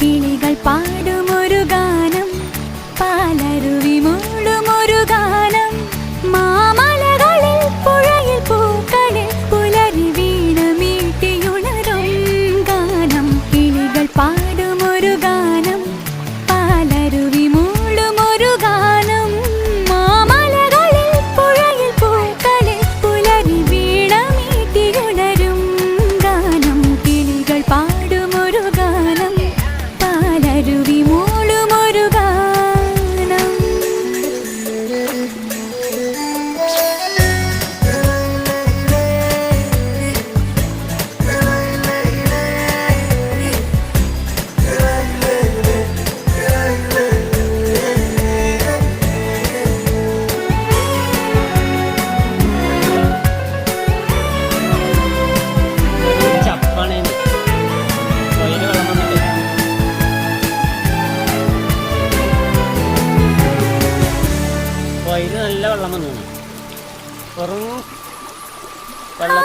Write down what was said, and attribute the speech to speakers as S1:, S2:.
S1: കിളികൾ പാടുമൊരു ഗാനം, പാലരുവി മൂളുമൊരു ഗാനം, മാമലകളിൽ പുഴയിൽ പൂക്കളിൽ പുലരി വീണ മീട്ടിയുണരും ഗാനം. കിളികൾ പാടുമൊരു ഗാനം, പാലരുവി മൂളുമൊരു ഗാനം, മാമലകളിൽ പുഴയിൽ പൂക്കളിൽ പുലരി വീണ മീട്ടിയുണരും ഗാനം. കിളികൾ പാടുമൊരു ഗാനം, പാലരുവി മൂളുമൊരു ഗാനം.
S2: നല്ല വെള്ളം വന്നു വെറും വെള്ളം